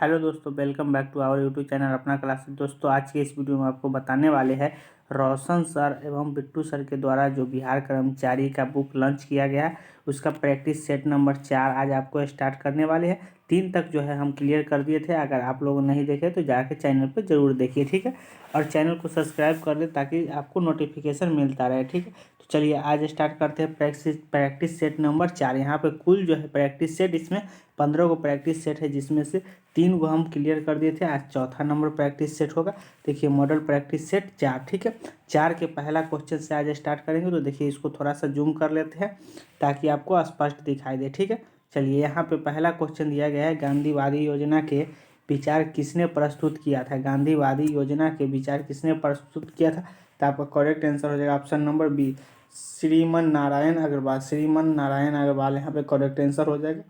Hello दोस्तों, welcome back to our YouTube channel अपना class. दोस्तों, आज के इस वीडियो में आपको बताने वाले हैं रोशन सर एवं बिट्टू सर के द्वारा जो बिहार कर्मचारी का बुक लॉन्च किया गया है उसका प्रैक्टिस सेट नंबर 4 आज आपको स्टार्ट करने वाले हैं। 3 तक जो है हम क्लियर कर दिए थे। अगर आप लोग नहीं देखे तो जाके चैनल पर जरूर देखिए, ठीक है। और चैनल को सब्सक्राइब कर दें ताकि आपको नोटिफिकेशन मिलता रहे, ठीक है। तो चलिए आज स्टार्ट करते हैं प्रैक्टिस सेट नंबर 4। यहाँ पे कुल जो है प्रैक्टिस सेट, इसमें 15 को प्रैक्टिस सेट है, जिसमें से 3 को हम क्लियर कर दिए थे। आज चौथा नंबर प्रैक्टिस सेट होगा। देखिए मॉडल प्रैक्टिस सेट 4, ठीक है। 4 के पहला क्वेश्चन से आज स्टार्ट करेंगे। तो देखिए इसको थोड़ा सा जूम कर लेते हैं ताकि आपको स्पष्ट दिखाई दे, ठीक है। चलिए यहाँ पे पहला क्वेश्चन दिया गया है, गांधीवादी योजना के विचार किसने प्रस्तुत किया था। गांधीवादी योजना के विचार किसने प्रस्तुत किया था। तो आपका करेक्ट आंसर हो जाएगा option number B, Shriman Narayan Agarwal. Shriman Narayan Agarwal यहाँ पे करेक्ट आंसर हो जाएगा।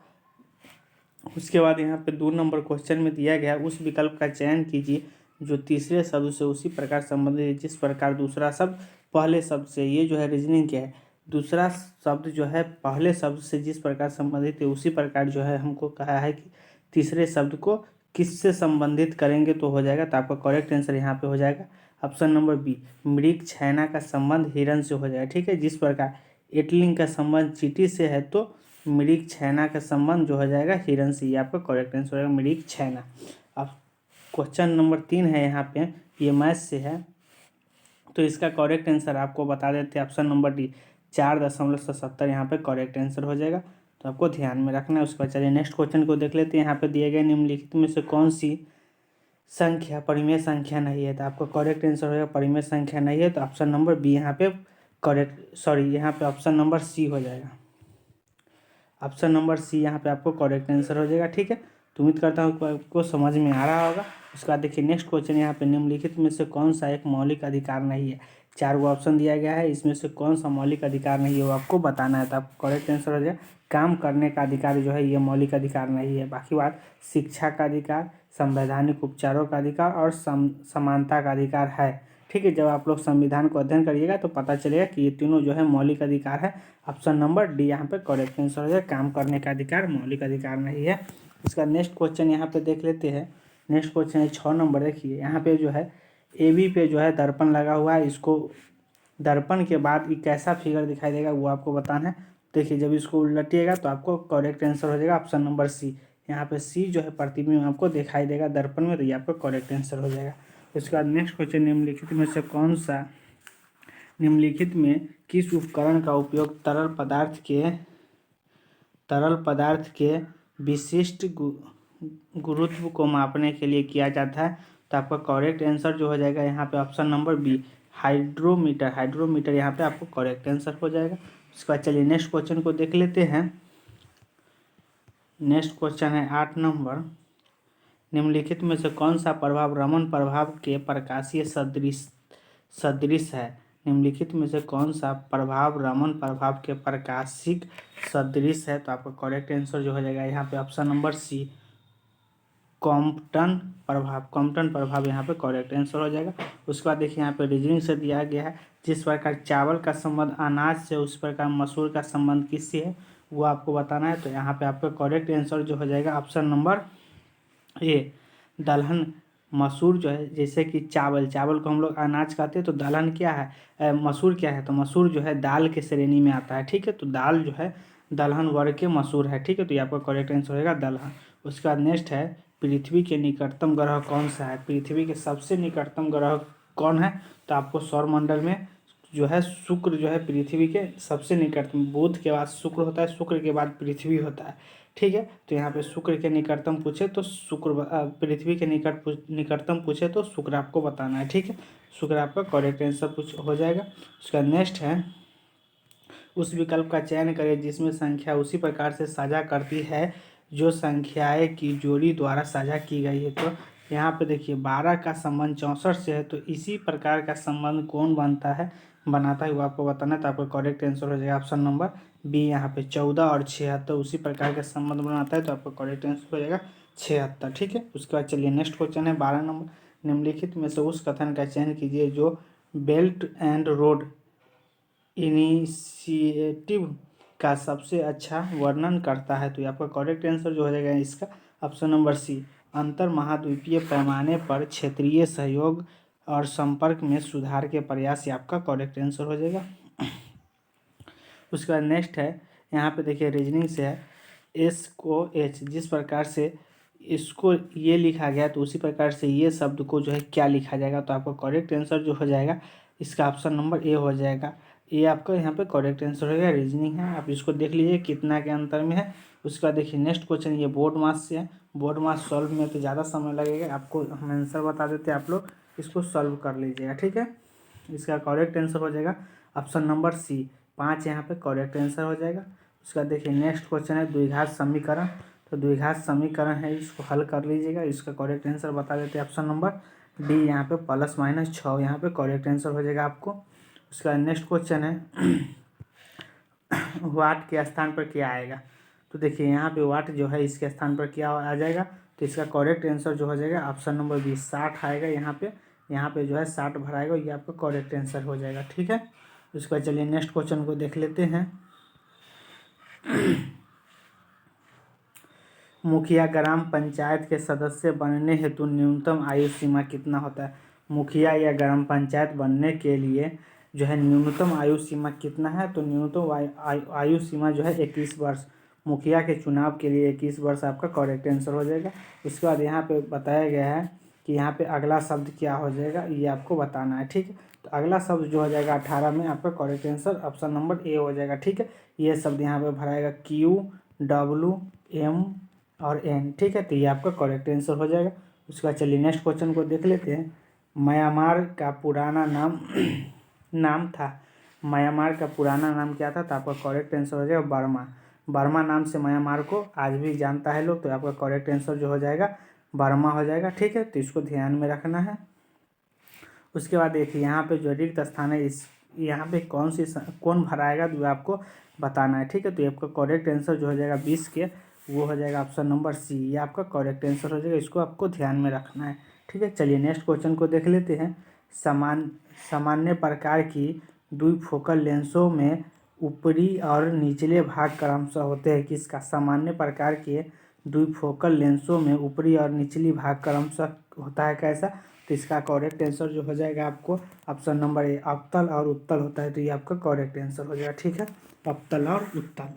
उसके बाद यहाँ पे 2 नंबर क्वेश्चन में दिया गया उस विकल्प का चयन कीजिए जो तीसरे शब्द से उसी प्रकार संबंधित है जिस प्रकार दूसरा शब्द पहले शब्द से। ये जो है रीजनिंग क्या है, दूसरा शब्द जो है पहले शब्द से जिस प्रकार संबंधित है उसी प्रकार जो है हमको कहा है कि तीसरे शब्द को किससे संबंधित करेंगे तो हो जाएगा। तो आपका करेक्ट आंसर यहाँ पे हो जाएगा ऑप्शन नंबर बी, मृग छैना का संबंध हिरण से हो जाएगा, ठीक है। जिस प्रकार एटलिंग का संबंध चींटी से है तो मृग छैना का संबंध जो हो जाएगा हिरण से। ये आपका करेक्ट आंसर होगा मृग छैना। अब क्वेश्चन नंबर 3 है, यहाँ पे ये मैथ से है तो इसका करेक्ट आंसर आपको बता देते हैं ऑप्शन नंबर डी, 4.77 यहाँ पे करेक्ट आंसर हो जाएगा। तो आपको ध्यान में रखना है। उसके बाद चलिए नेक्स्ट क्वेश्चन को देख लेते हैं। यहाँ पे दिए गए निम्नलिखित में से कौन सी संख्या परिमेय संख्या नहीं है। तो आपका करेक्ट आंसर होगा परिमेय संख्या नहीं है। तो ऑप्शन नंबर बी यहाँ पे यहाँ पे ऑप्शन नंबर सी हो जाएगा। ऑप्शन नंबर सी यहाँ पे आपको करेक्ट आंसर हो जाएगा, ठीक है। तो उम्मीद करता हूँ कि आपको समझ में आ रहा होगा। उसके बाद देखिए नेक्स्ट क्वेश्चन, यहाँ पे निम्नलिखित में से कौन सा एक मौलिक अधिकार नहीं है। 4 गो ऑप्शन दिया गया है, इसमें से कौन सा मौलिक अधिकार नहीं है वो आपको बताना है। तो आपको करेक्ट आंसर हो जाएगा काम करने का अधिकार जो है ये मौलिक अधिकार नहीं है। बाकी बात शिक्षा का अधिकार, संवैधानिक उपचारों का अधिकार और समानता का अधिकार है, ठीक है। जब आप लोग संविधान को अध्ययन करिएगा तो पता चलेगा कि ये तीनों जो है मौलिक अधिकार है। ऑप्शन नंबर डी यहाँ पे करेक्ट आंसर हो जाएगा, काम करने का अधिकार मौलिक अधिकार नहीं है। इसका नेक्स्ट क्वेश्चन यहाँ पे देख लेते हैं। नेक्स्ट क्वेश्चन है 6 नंबर। देखिए यहाँ पे जो है AB पे जो है दर्पण लगा हुआ है, इसको दर्पण के बाद एक कैसा फिगर दिखाई देगा वो आपको बताना है। देखिए जब इसको उलटिएगा तो आपको करेक्ट आंसर हो जाएगा ऑप्शन नंबर सी। यहाँ पे सी जो है प्रतिबिंब आपको दिखाई देगा दर्पण में, तो ये आपका करेक्ट आंसर हो जाएगा। उसके बाद नेक्स्ट क्वेश्चन, निम्नलिखित में किस उपकरण का उपयोग तरल पदार्थ के विशिष्ट गुरुत्व को मापने के लिए किया जाता है। तो आपका करेक्ट आंसर जो हो जाएगा यहाँ पे ऑप्शन नंबर बी, हाइड्रोमीटर यहाँ पे आपको करेक्ट आंसर हो जाएगा। उसके बाद चलिए नेक्स्ट क्वेश्चन को देख लेते हैं। नेक्स्ट क्वेश्चन है 8 नंबर। निम्नलिखित में से कौन सा प्रभाव रमन प्रभाव के प्रकाशीय सदृश है। निम्नलिखित में से कौन सा प्रभाव रमन प्रभाव के प्रकाशिक सदृश है। तो आपका करेक्ट आंसर जो हो जाएगा यहाँ पे ऑप्शन नंबर सी, कॉम्पटन प्रभाव यहाँ पे करेक्ट आंसर हो जाएगा। उसके बाद देखिए यहाँ पे रीजनिंग से दिया गया है जिस प्रकार चावल का संबंध अनाज से उस प्रकार मसूर का संबंध किससे है वो आपको बताना है। तो यहाँ पे आपका करेक्ट आंसर जो हो जाएगा ऑप्शन नंबर ए, दलहन। मसूर जो है जैसे कि चावल को हम लोग अनाज कहते हैं, तो दलहन क्या है, मसूर क्या है, तो मसूर जो है दाल के श्रेणी में आता है, ठीक है। तो दाल जो है दलहन वर्ग के मसूर है, ठीक है। तो ये आपका करेक्ट आंसर होगा दलहन। उसके बाद नेक्स्ट है पृथ्वी के निकटतम ग्रह कौन सा है। पृथ्वी के सबसे निकटतम ग्रह कौन है। तो आपको सौरमंडल में जो है शुक्र जो है पृथ्वी के सबसे निकटतम, बुध के बाद शुक्र होता है, शुक्र के बाद पृथ्वी होता है, ठीक है। तो यहाँ पे शुक्र के निकटतम पूछे तो पृथ्वी के निकटतम पूछे तो शुक्र आपको बताना है, ठीक है। शुक्र आपका करेक्ट आंसर हो जाएगा। उसका नेक्स्ट है उस विकल्प का चयन करें जिसमें संख्या उसी प्रकार से साझा करती है जो संख्याएं की जोड़ी द्वारा साझा की गई है। तो यहाँ पे देखिए 12 का संबंध 64 से है, तो इसी प्रकार का संबंध कौन बनाता है वो आपको बताना है। तो आपका करेक्ट आंसर हो जाएगा ऑप्शन नंबर बी, यहाँ पे 14 और 76 उसी प्रकार का संबंध बनाता है। तो आपका करेक्ट आंसर हो जाएगा 76, ठीक है। उसके बाद चलिए नेक्स्ट क्वेश्चन है 12 नंबर। निम्नलिखित में से उस कथन का चयन कीजिए जो बेल्ट एंड रोड इनिशिएटिव का सबसे अच्छा वर्णन करता है। तो आपका करेक्ट आंसर जो हो जाएगा इसका ऑप्शन नंबर सी, अंतर महाद्वीपीय पैमाने पर क्षेत्रीय सहयोग और संपर्क में सुधार के प्रयास, ये आपका करेक्ट आंसर हो जाएगा। उसके बाद नेक्स्ट है, यहाँ पे देखिए रीजनिंग से है, एस को एच जिस प्रकार से इसको ये लिखा गया तो उसी प्रकार से ये शब्द को जो है क्या लिखा जाएगा, तो आपका करेक्ट आंसर जो हो जाएगा इसका ऑप्शन नंबर ए हो जाएगा। ये आपका यहाँ पे करेक्ट आंसर हो गया। रीजनिंग है, आप इसको देख लीजिए कितना के अंतर में है। उसके बाद देखिए नेक्स्ट क्वेश्चन, ये बोर्ड मास से है। बोर्ड मास सॉल्व में तो ज़्यादा समय लगेगा, आपको हम आंसर बता देते हैं, आप लोग इसको सॉल्व कर लीजिएगा, ठीक है। इसका करेक्ट आंसर हो जाएगा ऑप्शन नंबर सी, 5 यहाँ पे करेक्ट आंसर हो जाएगा। उसका देखिए नेक्स्ट क्वेश्चन है द्विघात समीकरण। तो द्विघात समीकरण है, इसको हल कर लीजिएगा। इसका करेक्ट आंसर बता देते हैं ऑप्शन नंबर डी, यहाँ पे +-6 यहाँ पे करेक्ट आंसर हो जाएगा आपको। उसका नेक्स्ट क्वेश्चन है वाट के स्थान पर क्या आएगा। तो देखिए यहाँ पे वाट जो है इसके स्थान पर क्या आ जाएगा, तो इसका करेक्ट आंसर जो हो जाएगा ऑप्शन नंबर बी, 60 आएगा। यहाँ पे जो है 60 भराएगा, ये आपका करेक्ट आंसर हो जाएगा, ठीक है। उसके बाद चलिए नेक्स्ट क्वेश्चन को देख लेते हैं। मुखिया ग्राम पंचायत के सदस्य बनने हेतु न्यूनतम आयु सीमा कितना होता है। मुखिया या ग्राम पंचायत बनने के लिए जो है न्यूनतम आयु सीमा कितना है, तो न्यूनतम आयु सीमा जो है 21 वर्ष। मुखिया के चुनाव के लिए 21 वर्ष आपका करेक्ट आंसर हो जाएगा। उसके बाद यहाँ पे बताया गया है कि यहाँ पे अगला शब्द क्या हो जाएगा, ये आपको बताना है, ठीक है। तो अगला शब्द जो हो जाएगा 18 में आपका करेक्ट आंसर ऑप्शन नंबर ए हो जाएगा, ठीक है। ये शब्द यहाँ पे भराएगा QWM और N, ठीक है। तो ये आपका करेक्ट आंसर हो जाएगा। उसके बाद चलिए नेक्स्ट क्वेश्चन को देख लेते हैं। म्यांमार का पुराना नाम था, म्यांमार का पुराना नाम क्या था, तो आपका करेक्ट आंसर हो जाएगा बर्मा। बर्मा नाम से म्यांमार को आज भी जानता है लोग, तो आपका करेक्ट आंसर जो हो जाएगा बर्मा हो जाएगा, ठीक है। तो इसको ध्यान में रखना है। उसके बाद देखिए यहाँ पे जो रिक्त स्थान है, इस यहाँ पे कौन भराएगा जो आपको बताना है, ठीक है। तो आपका करेक्ट आंसर जो हो जाएगा 20 के, वो हो जाएगा ऑप्शन नंबर सी, ये आपका करेक्ट आंसर हो जाएगा। इसको आपको ध्यान में रखना है, ठीक है। चलिए नेक्स्ट क्वेश्चन को देख लेते हैं। सामान्य प्रकार की द्विफोकल लेंसों में ऊपरी और निचले भाग क्रमशः होते हैं किसका। सामान्य प्रकार के द्विफोकल लेंसों में ऊपरी और निचली भाग क्रमशः होता है कैसा, तो इसका करेक्ट आंसर जो हो जाएगा आपको ऑप्शन नंबर ए, अवतल और उत्तल होता है। तो ये आपका करेक्ट आंसर हो जाएगा, ठीक है, अवतल और उत्तल।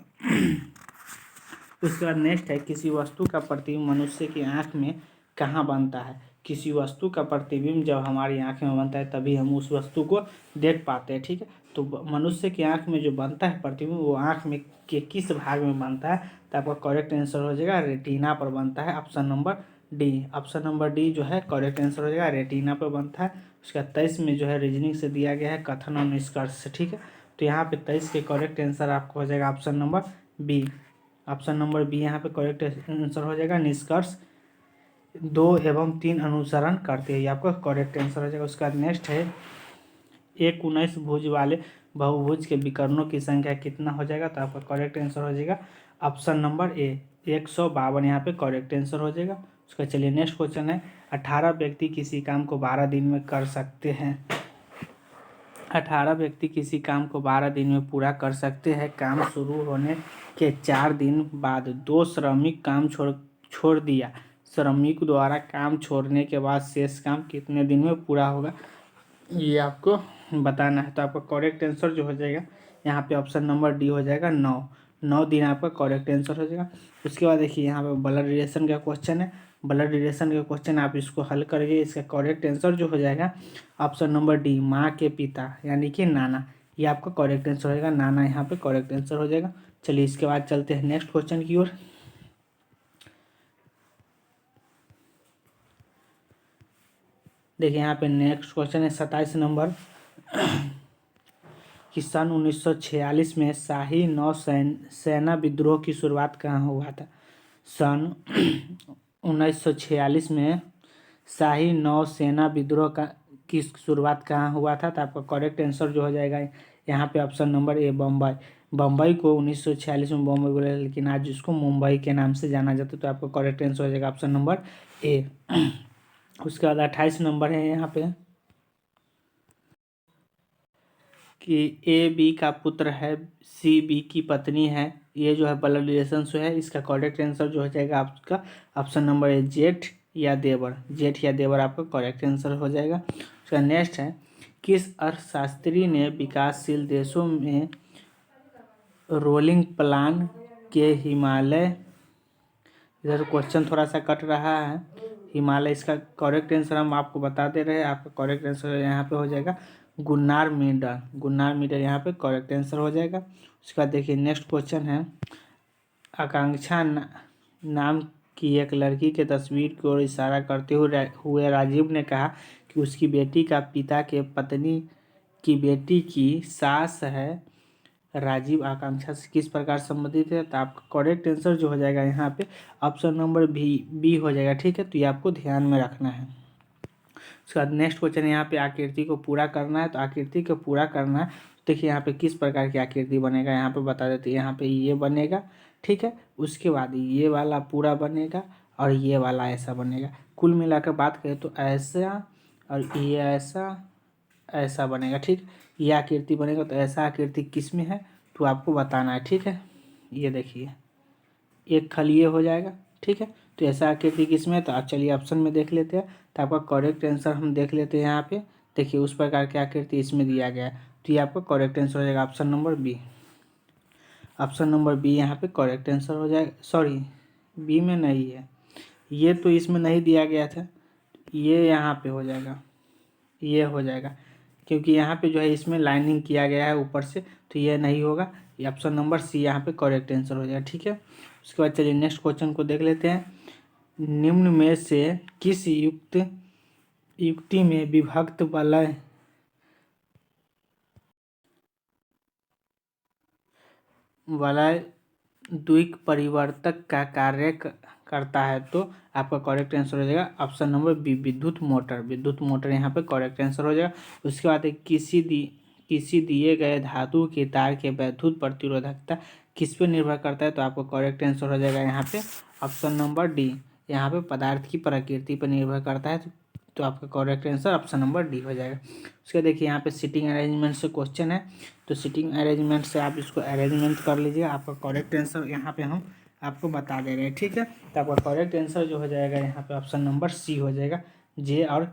उसके बाद नेक्स्ट है, किसी वस्तु का प्रतिबिंब मनुष्य की आँख में कहाँ बनता है। किसी वस्तु का प्रतिबिंब जब हमारी आँख में बनता है तभी हम उस वस्तु को देख पाते हैं, ठीक है। तो मनुष्य की आँख में जो बनता है प्रतिबिंब, वो आँख में के किस भाग में बनता है, तो आपका करेक्ट आंसर हो जाएगा रेटिना पर बनता है, option number D. Option number D जो है करेक्ट आंसर हो जाएगा, रेटिना पर बनता है। उसका 23 में जो है रीजनिंग से दिया गया है कथन और निष्कर्ष, ठीक है। तो यहाँ पे 23 के करेक्ट आंसर आपको हो जाएगा option number B. Option number B यहाँ पे करेक्ट आंसर हो जाएगा। निष्कर्ष 2 एवं 3 अनुसरण करते हैं, ये आपका करेक्ट आंसर हो जाएगा। उसका नेक्स्ट है, एक 19 भुज वाले बहुभुज के विकर्णों की संख्या कितना हो जाएगा, तो आपका करेक्ट आंसर हो जाएगा ऑप्शन नंबर ए, 152 यहाँ पे करेक्ट आंसर हो जाएगा। उसका चलिए नेक्स्ट क्वेश्चन है, 18 व्यक्ति किसी काम को 12 दिन में कर सकते हैं। 18 व्यक्ति किसी काम को 12 दिन में पूरा कर सकते हैं। काम शुरू होने के 4 दिन बाद 2 श्रमिक काम छोड़ दिया। श्रमिक द्वारा काम छोड़ने के बाद शेष काम कितने दिन में पूरा होगा, ये आपको बताना है। तो आपका करेक्ट आंसर जो हो जाएगा यहाँ पे ऑप्शन नंबर डी हो जाएगा 9 दिन आपका करेक्ट आंसर हो जाएगा। उसके बाद देखिए यहाँ पे ब्लड रिलेशन का क्वेश्चन है। ब्लड रिलेशन का क्वेश्चन आप इसको हल करिए, इसका करेक्ट आंसर जो हो जाएगा ऑप्शन नंबर डी, माँ के पिता यानी कि नाना, ये आपका करेक्ट आंसर हो जाएगा। नाना यहाँ पे करेक्ट आंसर हो जाएगा। चलिए इसके बाद चलते हैं नेक्स्ट क्वेश्चन की ओर। देखिए यहाँ पे नेक्स्ट क्वेश्चन है 27 नंबर कि सन 1946 में शाही नौसेना विद्रोह की शुरुआत कहाँ हुआ था। सन 1946 में शाही नौसेना विद्रोह की शुरुआत कहाँ हुआ था, तो आपका करेक्ट आंसर जो हो जाएगा यहाँ पे ऑप्शन नंबर ए, बम्बई। बम्बई को 1946 में बम्बई बोला, लेकिन आज इसको मुंबई के नाम से जाना जाता है। तो आपका करेक्ट आंसर हो जाएगा ऑप्शन नंबर ए। उसके बाद 28 नंबर है यहाँ पे कि ए बी का पुत्र है, सी बी की पत्नी है, ये जो है ब्लड रिलेशन से है। इसका करेक्ट आंसर जो हो जाएगा आपका ऑप्शन नंबर ए, जेठ या देवर, जेठ या देवर आपका करेक्ट आंसर हो जाएगा। उसका नेक्स्ट है, किस अर्थशास्त्री ने विकासशील देशों में रोलिंग प्लान के हिमालय, इधर क्वेश्चन थोड़ा सा कट रहा है, हिमालय इसका करेक्ट आंसर हम आपको बता दे रहे हैं। आपका करेक्ट आंसर यहाँ पे हो जाएगा गुन्नार मीडर, गुन्नार मीडर यहाँ पे करेक्ट आंसर हो जाएगा। उसके बाद देखिए नेक्स्ट क्वेश्चन है, आकांक्षा नाम की एक लड़की के तस्वीर की ओर इशारा करते हुए राजीव ने कहा कि उसकी बेटी का पिता के पत्नी की बेटी की सास है। राजीव आकांक्षा से किस प्रकार संबंधित है? तो आपका करेक्ट आंसर जो हो जाएगा यहाँ पे ऑप्शन नंबर बी हो जाएगा। ठीक है, तो ये आपको ध्यान में रखना है। उसके बाद नेक्स्ट क्वेश्चन यहाँ पे आकृति को पूरा करना है। तो आकृति को पूरा करना है, देखिए यहाँ पे किस प्रकार की आकृति बनेगा यहाँ पे बता देते हैं। यहाँ पे ये बनेगा, ठीक है, उसके बाद ये वाला पूरा बनेगा और ये वाला ऐसा बनेगा। कुल मिलाकर बात करें तो ऐसा और ये ऐसा बनेगा। ठीक, ये आकृति बनेगा। तो ऐसा आकृति किस में है तो आपको बताना है। ठीक है, ये देखिए एक खल ये हो जाएगा। ठीक है, तो ऐसा आकृति किस में है? तो आप चलिए ऑप्शन में देख लेते हैं। तो आपका करेक्ट आंसर हम देख लेते हैं। यहाँ पे देखिए उस प्रकार की आकृति इसमें दिया गया है, तो ये आपका करेक्ट आंसर हो जाएगा option number B. Option number B यहाँ पे करेक्ट आंसर हो जाएगा। सॉरी, बी में नहीं है, ये तो इसमें नहीं दिया गया था, ये यहाँ पे हो जाएगा, ये हो जाएगा, क्योंकि यहाँ पे जो है इसमें लाइनिंग किया गया है ऊपर से, तो ये नहीं होगा। ये ऑप्शन नंबर सी यहाँ पे करेक्ट आंसर हो जाएगा। ठीक है, उसके बाद चलिए नेक्स्ट क्वेश्चन को देख लेते हैं। निम्न में से किस युक्ति में विभक्त वलय द्विक परिवर्तक का कार्य करता है? तो आपका करेक्ट आंसर हो जाएगा ऑप्शन नंबर बी, विद्युत मोटर। विद्युत मोटर यहाँ पे करेक्ट आंसर हो जाएगा। उसके बाद किसी दिए गए धातु के तार के वैद्युत प्रतिरोधकता किस पे निर्भर करता है? तो आपको करेक्ट आंसर हो जाएगा यहाँ पे ऑप्शन नंबर डी, यहाँ पे पदार्थ की प्रकृति पर निर्भर करता है। तो आपका correct answer option number D हो जाएगा। उसके देखिए यहाँ पे सिटिंग अरेंजमेंट से क्वेश्चन है, तो सिटिंग अरेंजमेंट से आप इसको अरेंजमेंट कर लीजिए। आपका करेक्ट आंसर यहाँ पे हम आपको बता दे रहे हैं। ठीक है, तो आपका करेक्ट आंसर जो हो जाएगा यहाँ पे ऑप्शन नंबर सी हो जाएगा, जे और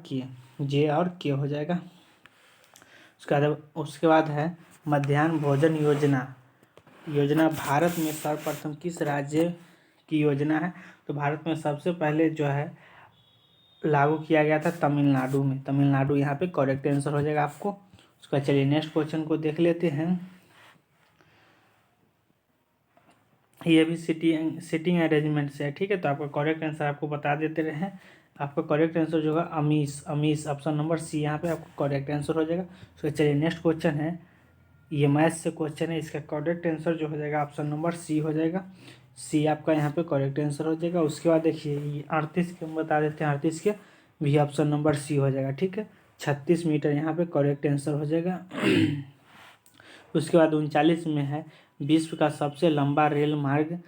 के हो जाएगा। उसके बाद है मध्याह्न भोजन योजना भारत में सर्वप्रथम किस राज्य की योजना है? तो भारत में सबसे पहले जो है लागू किया गया था तमिलनाडु में। तमिलनाडु यहाँ पे करेक्ट आंसर हो जाएगा आपको। उसका चलिए नेक्स्ट क्वेश्चन को देख लेते हैं। ये भी सिटिंग अरेंजमेंट से है। ठीक है, तो आपका करेक्ट आंसर आपको बता देते रहे। आपका करेक्ट आंसर जो होगा अमीश ऑप्शन नंबर सी यहाँ पे आपको करेक्ट आंसर हो जाएगा। तो चलिए नेक्स्ट क्वेश्चन है, ये मैथ से क्वेश्चन है, इसका करेक्ट आंसर जो हो जाएगा ऑप्शन नंबर सी हो जाएगा। सी आपका यहाँ पे करेक्ट आंसर हो जाएगा। उसके बाद देखिए ये 38 के हम बता देते हैं, 38 के भी ऑप्शन नंबर सी हो जाएगा। ठीक है, 36 मीटर यहाँ पे करेक्ट आंसर हो जाएगा। उसके बाद 39 में है, विश्व का सबसे लंबा रेल मार्ग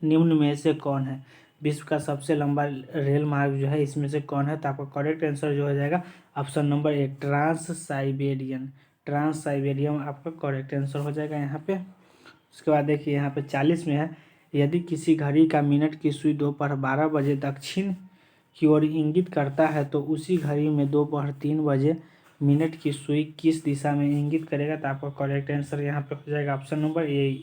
निम्न में से कौन है? विश्व का सबसे लंबा रेल मार्ग जो है इसमें से कौन है? तो आपका करेक्ट आंसर जो हो जाएगा option number A, trans Siberian आपका करेक्ट आंसर हो जाएगा यहाँ पे। उसके बाद देखिए यहाँ पे 40 में है, यदि किसी घड़ी का मिनट की सुई दोपहर 12 बजे दक्षिण की ओर इंगित करता है तो उसी घड़ी में दोपहर 3 बजे मिनट की सुई किस दिशा में इंगित करेगा? तो आपका करेक्ट आंसर यहाँ पे हो जाएगा ऑप्शन नंबर ए,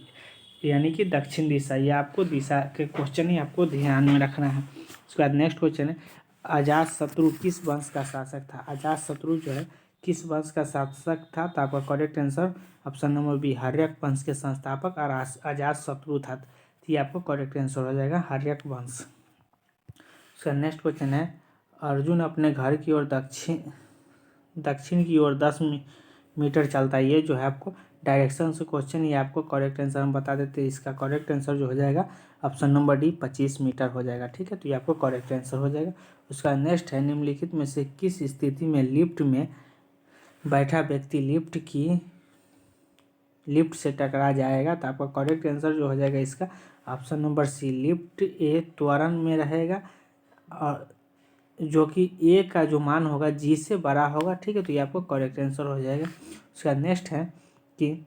यानी कि दक्षिण दिशा। ये आपको दिशा के क्वेश्चन ही आपको ध्यान में रखना है। उसके बाद नेक्स्ट क्वेश्चन है, अजातशत्रु किस वंश का शासक था? अजातशत्रु जो है किस वंश का शासक था? तो आपका correct answer option number B, Haryanka वंश के संस्थापक और अजातशत्रु था। तो ये आपको करेक्ट आंसर हो जाएगा हर्यक वंश। उसका नेक्स्ट क्वेश्चन है, अर्जुन अपने घर की ओर दक्षिण की ओर 10 मीटर चलता है। ये जो है आपको डायरेक्शन से क्वेश्चन, ये आपको करेक्ट आंसर हम बता देते हैं। इसका करेक्ट आंसर जो हो जाएगा ऑप्शन नंबर डी, 25 मीटर हो जाएगा। ठीक है, तो ये आपको करेक्ट आंसर हो जाएगा। उसका नेक्स्ट है, निम्नलिखित में से किस स्थिति में लिफ्ट में बैठा व्यक्ति लिफ्ट से टकरा जाएगा? तो आपका करेक्ट आंसर जो हो जाएगा इसका option number C, lift a त्वरण में रहेगा और जो कि ए का जो मान होगा जी से बड़ा होगा। ठीक है, तो ये आपको करेक्ट आंसर हो जाएगा। उसका नेक्स्ट है कि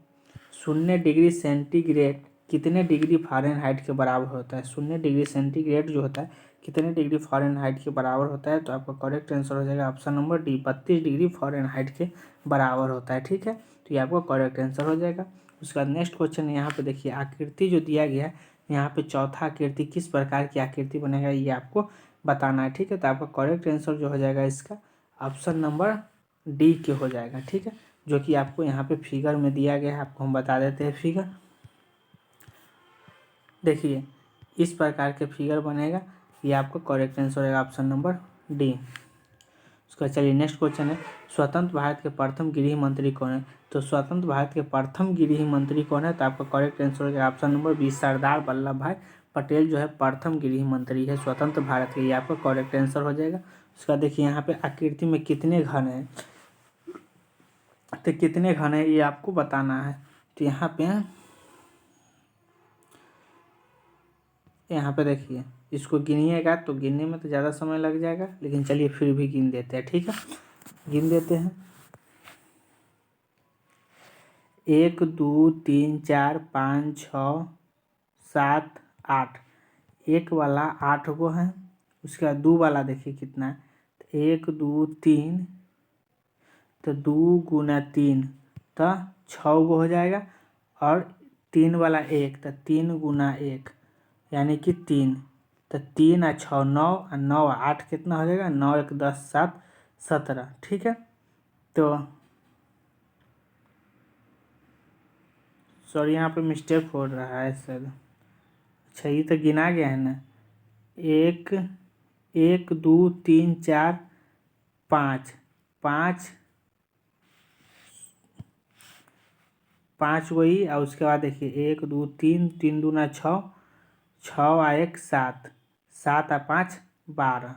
0 डिग्री सेंटीग्रेड कितने डिग्री फ़ारेनहाइट के बराबर होता है। 0 डिग्री सेंटीग्रेड जो होता है कितने डिग्री फ़ारेनहाइट के बराबर होता है। तो आपका करेक्ट आंसर हो जाएगा option number D, 32 degree Fahrenheit के बराबर होता है। ठीक है, तो ये आपका करेक्ट आंसर हो जाएगा। उसके बाद नेक्स्ट क्वेश्चन यहाँ पे देखिए, आकृति जो दिया गया है यहाँ पे चौथा आकृति किस प्रकार की आकृति बनेगा ये आपको बताना है। ठीक है, तो आपका करेक्ट आंसर जो हो जाएगा इसका ऑप्शन नंबर डी के हो जाएगा। ठीक है, जो कि आपको यहाँ पे फिगर में दिया गया है, आपको हम बता देते हैं फिगर। देखिए इस प्रकार के फिगर बनेगा, ये आपको करेक्ट आंसर होगा ऑप्शन नंबर डी। उसका चलिए नेक्स्ट क्वेश्चन है, स्वतंत्र भारत के प्रथम गृह मंत्री कौन है। तो स्वतंत्र भारत के प्रथम गृह मंत्री कौन है, तो आपका करेक्ट आंसर हो जाएगा option number B, Sardar Vallabh भाई पटेल जो है प्रथम गृह मंत्री है स्वतंत्र भारत के, ये आपका करेक्ट आंसर हो जाएगा। उसका देखिए यहाँ पे आकृति में कितने घन है, तो कितने घन है ये आपको बताना है। तो यहाँ पे देखिए इसको गिनिएगा तो गिनने में तो ज़्यादा समय लग जाएगा, लेकिन चलिए फिर भी गिन देते हैं। ठीक है, गिन देते हैं। 1 2 3 4 5 6 7 8, एक वाला 8 गो है। उसके बाद 2 वाला देखिए कितना है, 1 2 3, तो 2 गुना 3 तो 6 गो हो जाएगा, और 3 वाला 1 तो 3 गुना 1 यानी कि 3, तो 3 और 6 9, और 9 और 8 कितना हो जाएगा, 9 1 10 7 17। ठीक है, तो सॉरी यहाँ पे मिस्टेक हो रहा है सर। अच्छा ये तो गिना गया है ना, 1 1 2 3 4 5 5 5 वही, और उसके बाद देखिए 1 2 3 3 दूना 6 6 और 1 7 7 और 5 12।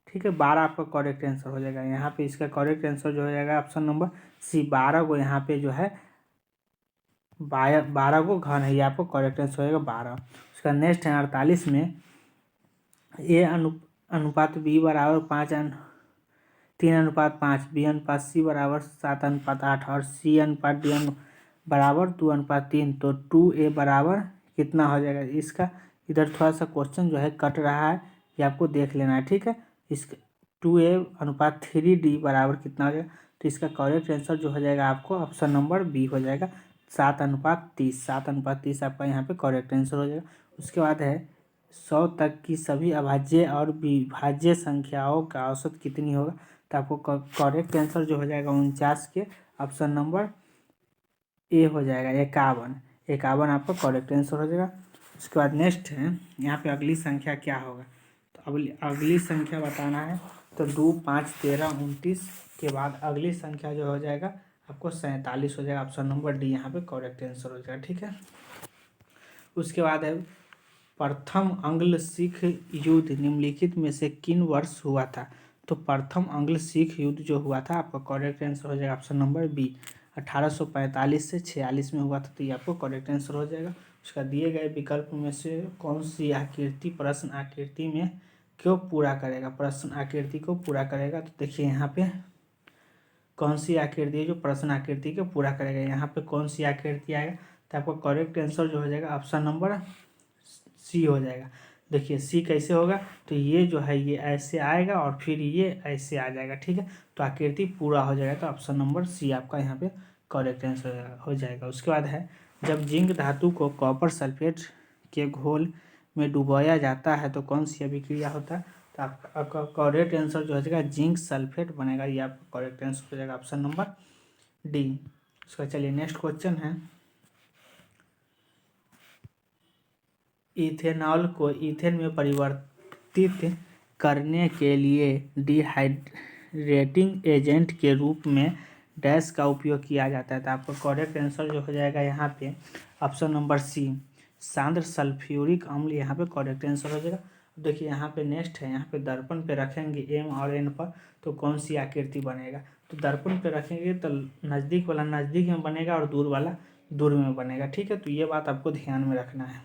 ठीक है, 12 आपका करेक्ट आंसर हो जाएगा। यहाँ पे इसका करेक्ट आंसर जो हो जाएगा ऑप्शन नंबर सी, 12 को यहाँ पे जो है 12 को घन है, ये आपको करेक्ट आंसर हो जाएगा 12। उसका नेक्स्ट है 48 में, ए अनुपात बी बराबर 3:5, बी अनुपात सी बराबर 7:8, और सी अनुपात डी बराबर 2:3, तो 2a बराबर कितना हो जाएगा। इसका इधर थोड़ा सा क्वेश्चन जो है कट रहा है, ये आपको देख लेना है। ठीक है, इसका 2a/3d बराबर कितना हो जाएगा। तो इसका करेक्ट आंसर जो हो जाएगा आपको ऑप्शन नंबर बी हो जाएगा, 7:30। 7:30 आपका यहाँ पे करेक्ट आंसर हो जाएगा। उसके बाद है 100 तक की सभी अभाज्य और विभाज्य संख्याओं का औसत कितनी होगा। तो आपको करेक्ट आंसर जो हो जाएगा 49 के ऑप्शन नंबर ए हो जाएगा, 51। 51 आपका करेक्ट आंसर हो जाएगा। उसके बाद नेक्स्ट है यहाँ पे अगली संख्या क्या होगा। तो अगली संख्या बताना है, तो 2 5 13 29 के बाद अगली संख्या जो हो जाएगा आपको 47 हो जाएगा, ऑप्शन नंबर डी यहाँ पे करेक्ट आंसर हो जाएगा। ठीक है, उसके बाद है प्रथम आंग्ल सिख युद्ध निम्नलिखित में से किन वर्ष हुआ था। तो प्रथम आंग्ल सिख युद्ध जो हुआ था आपका करेक्ट आंसर हो जाएगा ऑप्शन नंबर बी, 1845 से 46 में हुआ था, तो ये आपको करेक्ट आंसर हो जाएगा। उसका दिए गए विकल्प में से कौन सी आकृति प्रश्न आकृति में क्यों पूरा करेगा, प्रश्न आकृति को पूरा करेगा। तो देखिए यहाँ पे कौन सी आकृति है जो प्रश्न आकृति को पूरा करेगा, यहाँ पे कौन सी आकृति आएगा। तो आपका करेक्ट आंसर जो हो जाएगा ऑप्शन नंबर सी हो जाएगा। देखिए सी कैसे होगा, तो ये जो है ये ऐसे आएगा और फिर ये ऐसे आ जाएगा। ठीक है, तो आकृति पूरा हो जाएगा, तो ऑप्शन नंबर सी आपका यहाँ पे करेक्ट आंसर हो जाएगा। उसके बाद है जब जिंक धातु को कॉपर सल्फेट के घोल में डुबोया जाता है तो कौन सी अभिक्रिया होता है। तो आपका करेक्ट आंसर जो हो जाएगा जिंक सल्फेट बनेगा, ये आपका करेक्ट आंसर हो जाएगा ऑप्शन नंबर डी। उसका चलिए नेक्स्ट क्वेश्चन है, इथेनॉल को ईथेन में परिवर्तित करने के लिए डिहाइड्रेटिंग एजेंट के रूप में डैश का उपयोग किया जाता है। तो आपका करेक्ट आंसर जो हो जाएगा यहाँ पे ऑप्शन नंबर सी, सांद्र सल्फ्यूरिक अम्ल यहाँ पे करेक्ट आंसर हो जाएगा। देखिए यहाँ पे नेक्स्ट है, यहाँ पे दर्पण पे रखेंगे एम और एन पर तो कौन सी आकृति बनेगा। तो दर्पण पे रखेंगे तो नज़दीक वाला नज़दीक में बनेगा और दूर वाला दूर में बनेगा। ठीक है, तो ये बात आपको ध्यान में रखना है।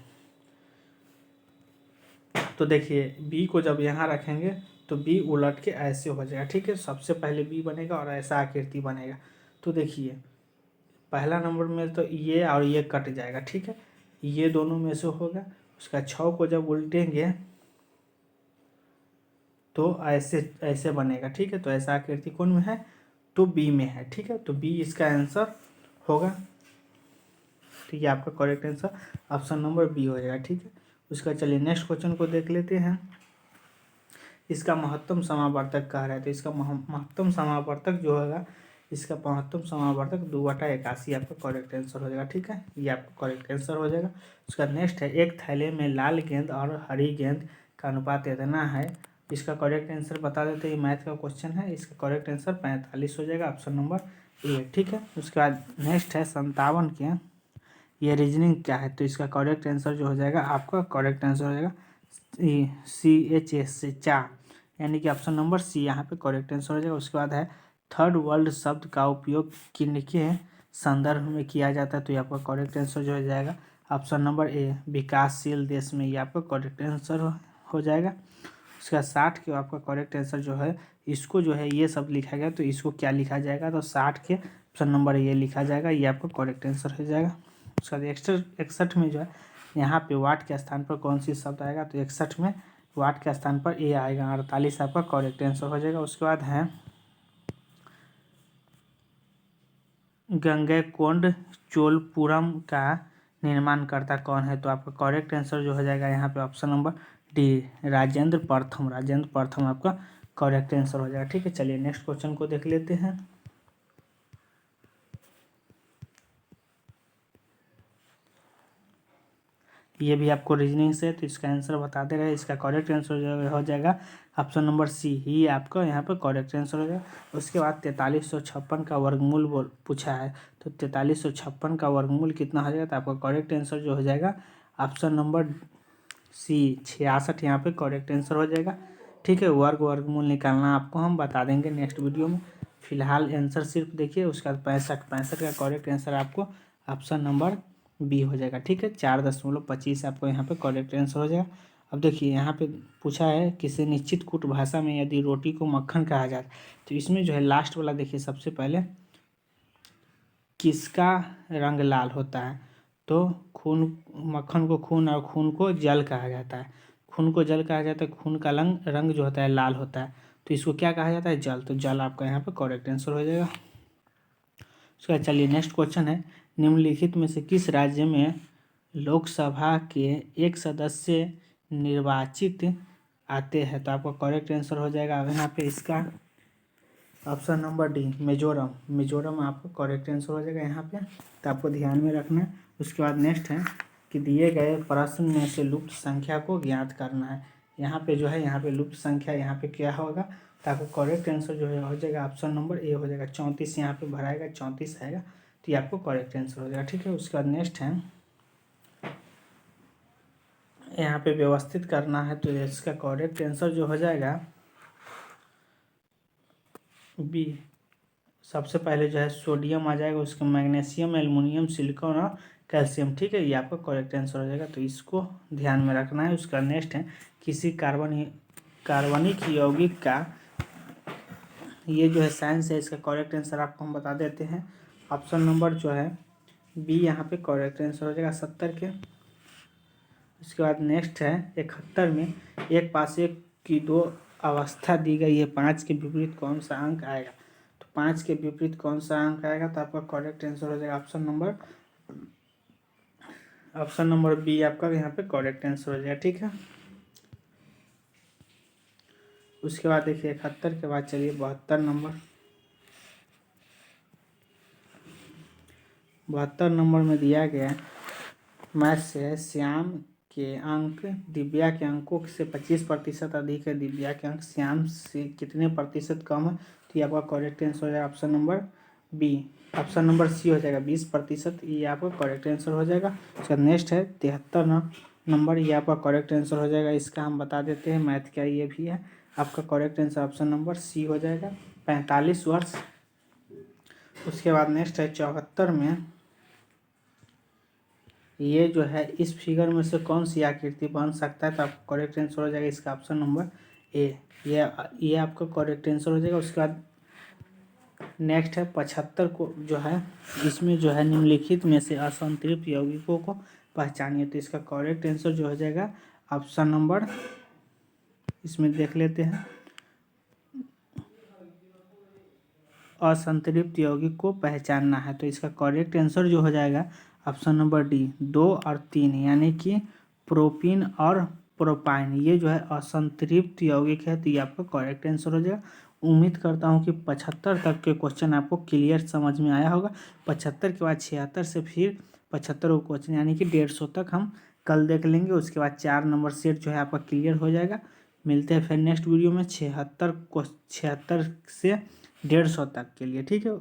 तो देखिए बी को जब यहाँ रखेंगे तो बी उलट के ऐसे हो जाएगा। ठीक है, सबसे पहले बी बनेगा और ऐसा आकृति बनेगा। तो देखिए पहला नंबर में तो ये और ये कट जाएगा। ठीक है, ये दोनों में से होगा। उसका 6 को जब उल्टेंगे तो ऐसे ऐसे बनेगा, ठीक है। तो ऐसा आकृति कौन में है, तो बी में है, ठीक है। तो बी इसका आंसर होगा, ठीक है। आपका correct answer option number B हो जाएगा, ठीक है। उसका चलिए नेक्स्ट क्वेश्चन को देख लेते हैं। इसका महत्तम समावर्तक कह रहा है, तो इसका महत्तम समावर्तक जो होगा, इसका महत्तम समावर्तक 2/81 आपका करेक्ट आंसर हो जाएगा, ठीक है। ये आपका करेक्ट आंसर हो जाएगा। उसका नेक्स्ट है, एक थैले में लाल गेंद और हरी गेंद का अनुपात इतना है। इसका करेक्ट आंसर बता देते हैं, ये मैथ का क्वेश्चन है। इसका करेक्ट आंसर 45 हो जाएगा, ऑप्शन नंबर ए, ठीक है। उसके बाद नेक्स्ट है 57 के, ये रीजनिंग क्या है, तो इसका करेक्ट आंसर जो हो जाएगा, आपका करेक्ट आंसर हो जाएगा CHS से चा, यानी कि ऑप्शन नंबर सी यहाँ पे करेक्ट आंसर हो जाएगा। उसके बाद है थर्ड वर्ल्ड शब्द का उपयोग किनके संदर्भ में किया जाता है, तो ये आपका करेक्ट आंसर जो हो जाएगा, ऑप्शन नंबर ए, विकासशील देश में, ये आपका करेक्ट आंसर हो जाएगा। उसका 60 के आपका करेक्ट आंसर जो है, इसको जो है ये सब लिखा गया, तो इसको क्या लिखा जाएगा, तो 60 के ऑप्शन नंबर ये लिखा जाएगा, ये आपका करेक्ट आंसर हो जाएगा। उसका 61 में जो है, यहाँ पे वाट के स्थान पर कौन सी शब्द आएगा, तो 61 में वाट के स्थान पर ए आएगा। 48 आपका करेक्ट आंसर हो जाएगा। उसके बाद है गंगैकोंड चोलपुरम का निर्माणकर्ता कौन है, तो आपका करेक्ट आंसर जो हो जाएगा यहाँ पे ऑप्शन नंबर डी, राजेंद्र प्रथम। राजेंद्र प्रथम आपका करेक्ट आंसर हो जाएगा, ठीक है। चलिए नेक्स्ट क्वेश्चन को देख लेते हैं। ये भी आपको रीजनिंग से, तो इसका आंसर बता दे रहे हैं। इसका करेक्ट आंसर जो हो जाएगा, ऑप्शन नंबर सी ही आपका यहाँ पर करेक्ट आंसर हो जाएगा। उसके बाद 4356 का वर्गमूल पूछा है, तो 4356 का वर्गमूल कितना हो जाएगा, तो आपका करेक्ट आंसर जो हो जाएगा, ऑप्शन नंबर सी 66 यहाँ पे करेक्ट आंसर हो जाएगा, ठीक है। वर्गमूल निकालना आपको हम बता देंगे नेक्स्ट वीडियो में। फिलहाल आंसर सिर्फ देखिए। उसका 65 का करेक्ट आंसर आपको ऑप्शन नंबर बी हो जाएगा, ठीक है। 4.25 आपको यहाँ पे करेक्ट आंसर हो जाएगा। अब देखिए यहाँ पे पूछा है, किसी निश्चित कूट भाषा में यदि रोटी को मक्खन कहा जाए, तो इसमें जो है लास्ट वाला देखिए, सबसे पहले किसका रंग लाल होता है, तो खून, मक्खन को खून और खून को जल कहा जाता है। खून को जल कहा जाता है, खून का रंग जो होता है लाल होता है, तो इसको क्या कहा जाता है, जल। तो जल आपका यहाँ पे करेक्ट आंसर हो जाएगा। उसके बाद चलिए नेक्स्ट क्वेश्चन है, निम्नलिखित में से किस राज्य में लोकसभा के एक सदस्य निर्वाचित आते हैं, तो आपका करेक्ट आंसर हो जाएगा यहाँ पे इसका option number D, Mizoram. Mizoram आपका करेक्ट आंसर हो जाएगा यहाँ पे, तो आपको ध्यान में रखना है। उसके बाद नेक्स्ट है कि दिए गए प्रश्न में से लुप्त संख्या को ज्ञात करना है। यहाँ पे जो है, यहाँ पे लुप्त संख्या यहाँ पे क्या होगा, तो आपको करेक्ट आंसर जो है हो जाएगा, ऑप्शन नंबर ए हो जाएगा। 34 यहाँ पे भराएगा, 34 आएगा, तो ये आपको करेक्ट आंसर हो जाएगा, ठीक है। उसके बाद नेक्स्ट है, यहाँ पे व्यवस्थित करना है, तो इसका करेक्ट आंसर जो हो जाएगा बी। सबसे पहले जो है सोडियम आ जाएगा, उसके मैग्नीशियम, एल्युमिनियम, सिलिकॉन और कैल्शियम, ठीक है। ये आपका करेक्ट आंसर हो जाएगा, तो इसको ध्यान में रखना है। उसका नेक्स्ट है, किसी कार्बनिक यौगिक का, ये जो है साइंस है, इसका करेक्ट आंसर आपको हम बता देते हैं। ऑप्शन नंबर जो है बी यहाँ पे करेक्ट आंसर हो जाएगा 70 के। उसके बाद नेक्स्ट है 71 में, एक पास एक की दो अवस्था दी गई है, 5 के विपरीत कौन सा अंक आएगा, तो 5 के विपरीत कौन सा अंक आएगा, तो आपका करेक्ट आंसर हो जाएगा ऑप्शन नंबर बी आपका यहाँ पे करेक्ट आंसर हो जाएगा, ठीक है। उसके बाद देखिए 71 के बाद चलिए 72 नंबर। 72 नंबर में दिया गया मैथ से, श्याम के अंक दिव्या के अंकों से 25% अधिक है, दिव्या के अंक श्याम से कितने प्रतिशत कम है, तो ये आपका करेक्ट आंसर हो जाएगा option number B. Option number C हो जाएगा 20%, ये आपका करेक्ट आंसर हो जाएगा। उसका नेक्स्ट है 73 नंबर, ये आपका करेक्ट आंसर हो जाएगा। इसका हम बता देते हैं मैथ क्या ये भी है, आपका correct answer option number C हो जाएगा, 45 वर्ष। उसके बाद नेक्स्ट है 74 में, ये जो है इस फिगर में से कौन सी आकृति बन सकता है, तो आपका करेक्ट आंसर हो जाएगा इसका ऑप्शन नंबर ए, ये आपका करेक्ट आंसर हो जाएगा। उसके बाद नेक्स्ट है 75 को जो है, इसमें जो है निम्नलिखित में से असंतृप्त यौगिकों को पहचानिए। तो इसका करेक्ट आंसर जो हो जाएगा ऑप्शन नंबर, इसमें देख लेते हैं, असंतृप्त यौगिक को पहचानना है। तो इसका करेक्ट आंसर जो हो जाएगा ऑप्शन नंबर डी, 2 और 3, यानी कि प्रोपीन और प्रोपाइन, ये जो है असंतृप्त यौगिक है। तो ये आपका करेक्ट आंसर हो जाएगा। उम्मीद करता हूँ कि 75 तक के क्वेश्चन आपको क्लियर समझ में आया होगा। 75 के बाद 76 से फिर 75 को क्वेश्चन, यानी कि 150 तक हम कल देख लेंगे। उसके बाद 4 नंबर सेट जो है आपका क्लियर हो जाएगा। मिलते हैं फिर नेक्स्ट वीडियो में 76 से 150 तक के लिए, ठीक है।